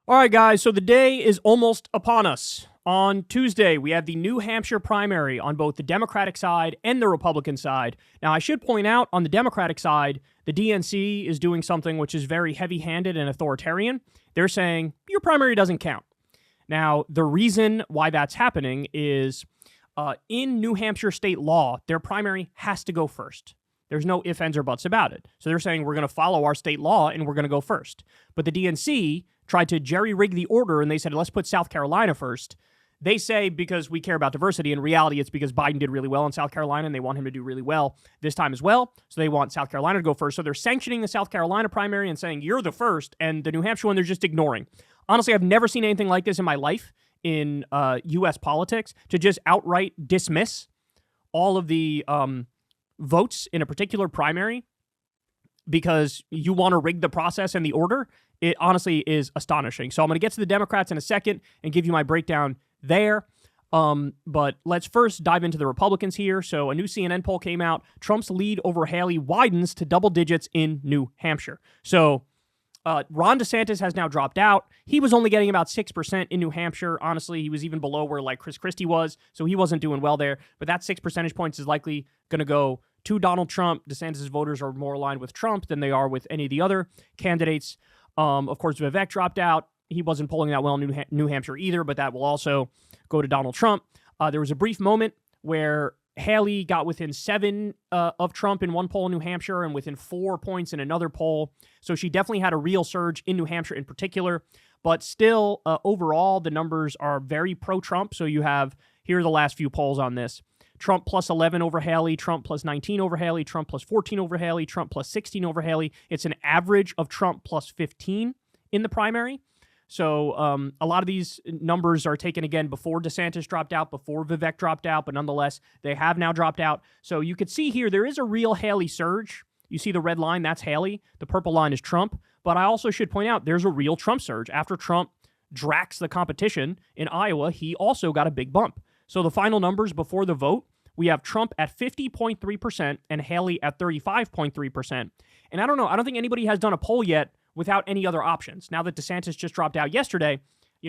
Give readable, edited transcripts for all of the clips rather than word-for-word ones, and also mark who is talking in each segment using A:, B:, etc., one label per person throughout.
A: All right, guys, so the day is almost upon us. On Tuesday, we have the New Hampshire primary on both the Democratic side and the Republican side. Now, I should point out, on the Democratic side, the DNC is doing something which is very heavy-handed and authoritarian. They're saying, your primary doesn't count. Now, the reason why that's happening is in New Hampshire state law, their primary has to go first. There's no ifs, ands, or buts about it. So they're saying we're going to follow our state law and we're going to go first. But the DNC tried to jerry-rig the order, and they said, let's put South Carolina first. They say because we care about diversity. In reality, it's because Biden did really well in South Carolina, and they want him to do really well this time as well. So they want South Carolina to go first. So they're sanctioning the South Carolina primary and saying, you're the first, and the New Hampshire one, they're just ignoring. Honestly, I've never seen anything like this in my life in U.S. politics, to just outright dismiss all of the votes in a particular primary because you want to rig the process and the order. It honestly is astonishing. So I'm going to get to the Democrats in a second and give you my breakdown there. But let's first dive into the Republicans here. So a new CNN poll came out. Trump's lead over Haley widens to double digits in New Hampshire. So Ron DeSantis has now dropped out. He was only getting about 6% in New Hampshire. Honestly, he was even below where like Chris Christie was, so he wasn't doing well there. But that 6 percentage points is likely going to go to Donald Trump. DeSantis' voters are more aligned with Trump than they are with any of the other candidates. Of course, Vivek dropped out. He wasn't polling that well in New Hampshire either, but that will also go to Donald Trump. There was a brief moment where Haley got within 7 of Trump in one poll in New Hampshire and within 4 points in another poll. So she definitely had a real surge in New Hampshire in particular. But still, overall, the numbers are very pro-Trump. So you have, here are the last few polls on this. Trump plus 11 over Haley, Trump plus 19 over Haley, Trump plus 14 over Haley, Trump plus 16 over Haley. It's an average of Trump plus 15 in the primary. So a lot of these numbers are taken again before DeSantis dropped out, before Vivek dropped out, but nonetheless, they have now dropped out. So you could see here, there is a real Haley surge. You see the red line, that's Haley. The purple line is Trump. But I also should point out, there's a real Trump surge. After Trump draxed the competition in Iowa, he also got a big bump. So the final numbers before the vote, we have Trump at 50.3% and Haley at 35.3%. And I don't know, I don't think anybody has done a poll yet without any other options. Now that DeSantis just dropped out yesterday,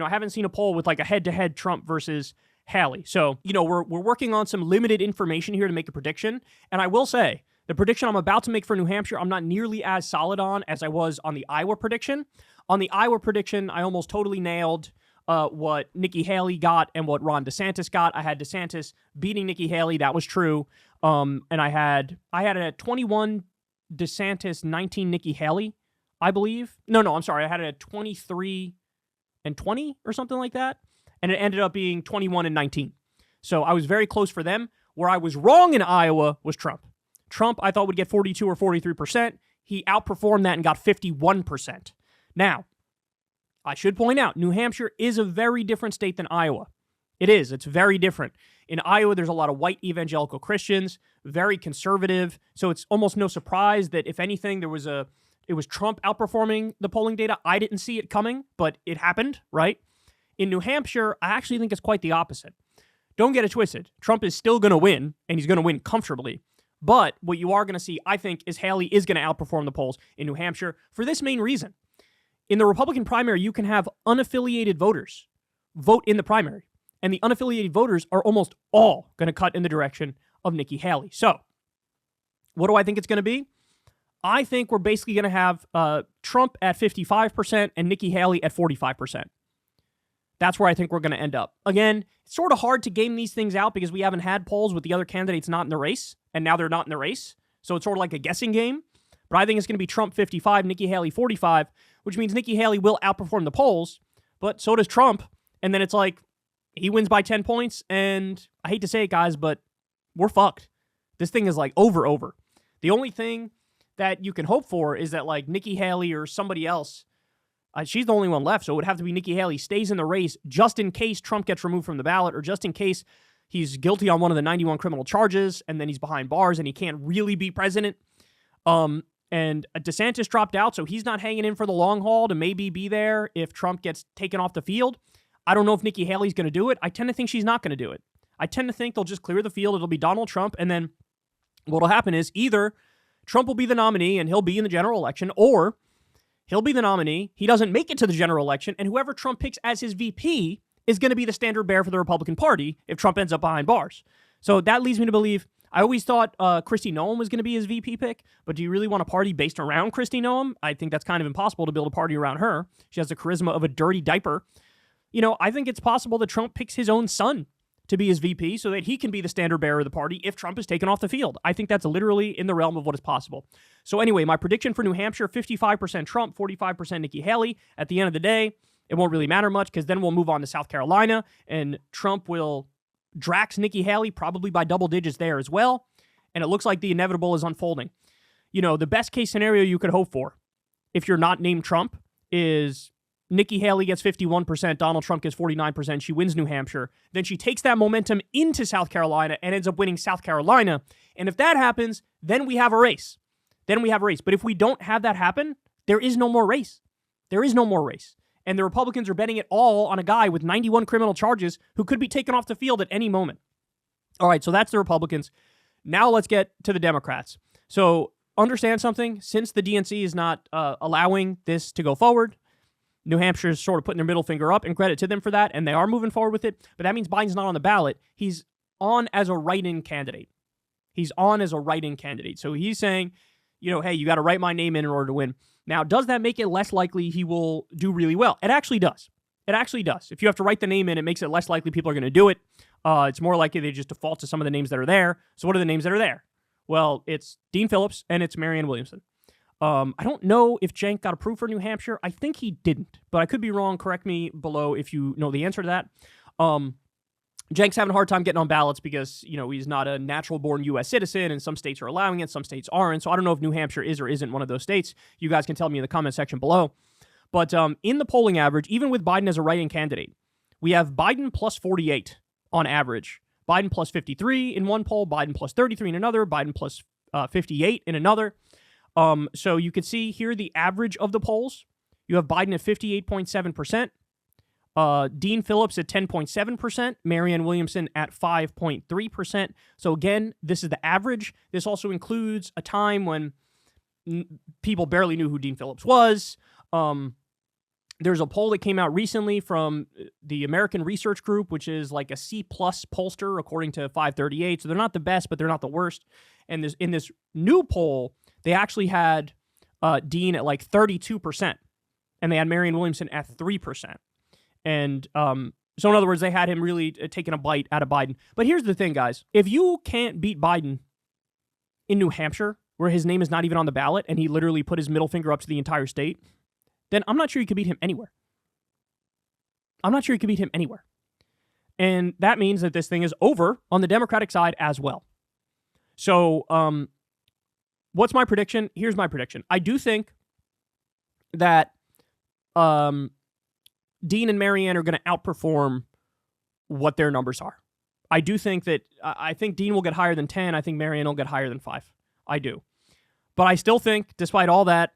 A: I haven't seen a poll with like a head-to-head Trump versus Haley. So, we're working on some limited information here to make a prediction. And I will say, the prediction I'm about to make for New Hampshire, I'm not nearly as solid on as I was on the Iowa prediction. On the Iowa prediction, I almost totally nailed what Nikki Haley got and what Ron DeSantis got. I had DeSantis beating Nikki Haley. That was true. And I had a 21 DeSantis, 19 Nikki Haley, I believe. No, I'm sorry. I had it at 23 and 20 or something like that. And it ended up being 21 and 19. So I was very close for them. Where I was wrong in Iowa was Trump. Trump, I thought, would get 42 or 43%. He outperformed that and got 51%. Now, I should point out, New Hampshire is a very different state than Iowa. It is. It's very different. In Iowa, there's a lot of white evangelical Christians, very conservative. So it's almost no surprise that, if anything, it was Trump outperforming the polling data. I didn't see it coming, but it happened, right? In New Hampshire, I actually think it's quite the opposite. Don't get it twisted. Trump is still going to win, and he's going to win comfortably. But what you are going to see, I think, is Haley is going to outperform the polls in New Hampshire for this main reason. In the Republican primary, you can have unaffiliated voters vote in the primary, and the unaffiliated voters are almost all going to cut in the direction of Nikki Haley. So, what do I think it's going to be? I think we're basically going to have Trump at 55% and Nikki Haley at 45%. That's where I think we're going to end up. Again, it's sort of hard to game these things out because we haven't had polls with the other candidates not in the race, and now they're not in the race. So it's sort of like a guessing game. But I think it's going to be Trump 55, Nikki Haley 45, which means Nikki Haley will outperform the polls, but so does Trump. And then it's like, he wins by 10 points, and I hate to say it, guys, but we're fucked. This thing is like over. The only thing that you can hope for is that like Nikki Haley or somebody else, she's the only one left, so it would have to be Nikki Haley stays in the race just in case Trump gets removed from the ballot, or just in case he's guilty on one of the 91 criminal charges and then he's behind bars and he can't really be president. And DeSantis dropped out, so he's not hanging in for the long haul to maybe be there if Trump gets taken off the field. I don't know if Nikki Haley's going to do it. I tend to think she's not going to do it. I tend to think they'll just clear the field. It'll be Donald Trump, and then what will happen is either Trump will be the nominee and he'll be in the general election, or He'll be the nominee. He doesn't make it to the general election, and whoever Trump picks as his VP is going to be the standard bearer for the Republican Party if Trump ends up behind bars. So that leads me to believe, I always thought Kristi Noem was going to be his VP pick, but do you really want a party based around Kristi Noem? I think that's kind of impossible to build a party around her. She has the charisma of a dirty diaper. I think it's possible that Trump picks his own son to be his VP so that he can be the standard bearer of the party if Trump is taken off the field. I think that's literally in the realm of what is possible. So anyway, my prediction for New Hampshire, 55% Trump, 45% Nikki Haley. At the end of the day, it won't really matter much because then we'll move on to South Carolina and Trump will drax Nikki Haley probably by double digits there as well. And it looks like the inevitable is unfolding. The best case scenario you could hope for if you're not named Trump is Nikki Haley gets 51%, Donald Trump gets 49%, she wins New Hampshire. Then she takes that momentum into South Carolina and ends up winning South Carolina. And if that happens, then we have a race. But if we don't have that happen, there is no more race. And the Republicans are betting it all on a guy with 91 criminal charges who could be taken off the field at any moment. All right, so that's the Republicans. Now let's get to the Democrats. So understand something. Since the DNC is not allowing this to go forward, New Hampshire is sort of putting their middle finger up, and credit to them for that, and they are moving forward with it. But that means Biden's not on the ballot. He's on as a write-in candidate. So he's saying, hey, you got to write my name in order to win. Now, does that make it less likely he will do really well? It actually does. If you have to write the name in, it makes it less likely people are going to do it. It's more likely they just default to some of the names that are there. So what are the names that are there? Well, it's Dean Phillips and it's Marianne Williamson. I don't know if Cenk got approved for New Hampshire. I think he didn't, but I could be wrong. Correct me below if you know the answer to that. Cenk's having a hard time getting on ballots because, he's not a natural-born U.S. citizen, and some states are allowing it, some states aren't. So I don't know if New Hampshire is or isn't one of those states. You guys can tell me in the comment section below. But in the polling average, even with Biden as a write-in candidate, we have Biden plus 48 on average. Biden plus 53 in one poll, Biden plus 33 in another, Biden plus 58 in another. So you can see here the average of the polls. You have Biden at 58.7%. Dean Phillips at 10.7%, Marianne Williamson at 5.3%. So again, this is the average. This also includes a time when people barely knew who Dean Phillips was. There's a poll that came out recently from the American Research Group, which is like a C+ pollster according to 538. So they're not the best, but they're not the worst. And in this new poll, they actually had Dean at like 32%, and they had Marianne Williamson at 3%. And so in other words, they had him really taking a bite out of Biden. But here's the thing, guys. If you can't beat Biden in New Hampshire, where his name is not even on the ballot, and he literally put his middle finger up to the entire state, then I'm not sure you could beat him anywhere. And that means that this thing is over on the Democratic side as well. So what's my prediction? Here's my prediction. I do think that Dean and Marianne are going to outperform what their numbers are. I do think that, I think Dean will get higher than 10. I think Marianne will get higher than 5. I do. But I still think, despite all that,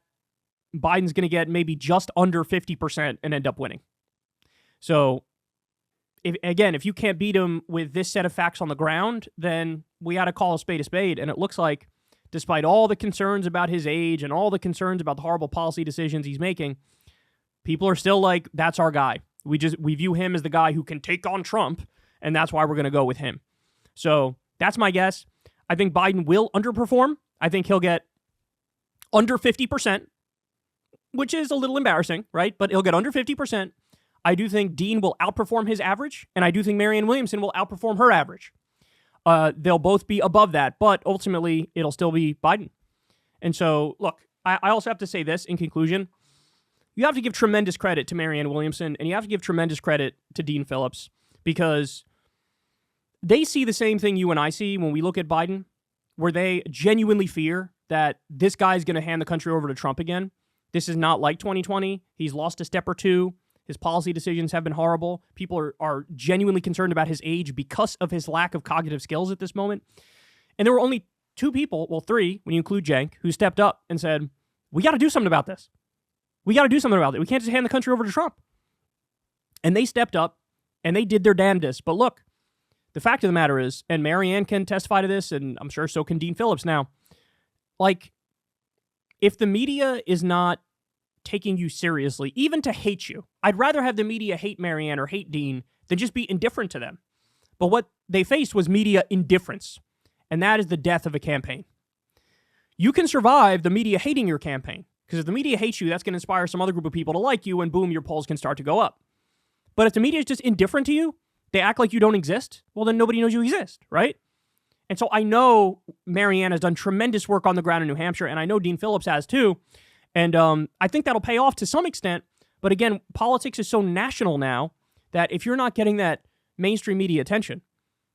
A: Biden's going to get maybe just under 50% and end up winning. So, if you can't beat him with this set of facts on the ground, then we got to call a spade. And it looks like, despite all the concerns about his age and all the concerns about the horrible policy decisions he's making, people are still like, that's our guy. We view him as the guy who can take on Trump, and that's why we're going to go with him. So that's my guess. I think Biden will underperform. I think he'll get under 50%, which is a little embarrassing, right? But he'll get under 50%. I do think Dean will outperform his average, and I do think Marianne Williamson will outperform her average. They'll both be above that, but ultimately it'll still be Biden. And so, look, I also have to say this in conclusion. You have to give tremendous credit to Marianne Williamson, and you have to give tremendous credit to Dean Phillips, because they see the same thing you and I see when we look at Biden, where they genuinely fear that this guy's going to hand the country over to Trump again. This is not like 2020. He's lost a step or two. His policy decisions have been horrible. People are genuinely concerned about his age because of his lack of cognitive skills at this moment. And there were only 2 people, well, 3, when you include Cenk, who stepped up and said, we got to do something about this. We got to do something about it. We can't just hand the country over to Trump. And they stepped up and they did their damnedest. But look, the fact of the matter is, and Marianne can testify to this, and I'm sure so can Dean Phillips now, like, if the media is not taking you seriously, even to hate you. I'd rather have the media hate Marianne or hate Dean than just be indifferent to them. But what they faced was media indifference, and that is the death of a campaign. You can survive the media hating your campaign, because if the media hates you, that's going to inspire some other group of people to like you, and boom, your polls can start to go up. But if the media is just indifferent to you, they act like you don't exist, well, then nobody knows you exist, right? And so I know Marianne has done tremendous work on the ground in New Hampshire, and I know Dean Phillips has too. And I think that'll pay off to some extent. But again, politics is so national now that if you're not getting that mainstream media attention,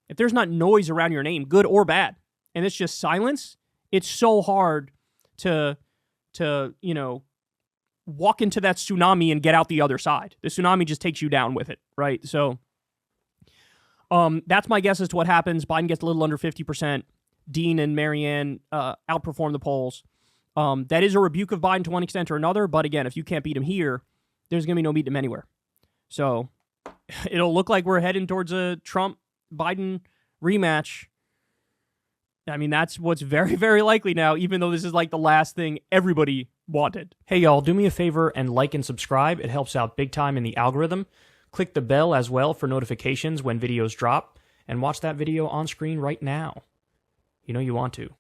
A: if there's not noise around your name, good or bad, and it's just silence, it's so hard to walk into that tsunami and get out the other side. The tsunami just takes you down with it, right? So that's my guess as to what happens. Biden gets a little under 50%. Dean and Marianne outperform the polls. That is a rebuke of Biden to one extent or another, but again, if you can't beat him here, there's going to be no beating him anywhere. So it'll look like we're heading towards a Trump-Biden rematch. I mean, that's what's very, very likely now, even though this is like the last thing everybody wanted. Hey, y'all, do me a favor and like and subscribe. It helps out big time in the algorithm. Click the bell as well for notifications when videos drop, and watch that video on screen right now. You know you want to.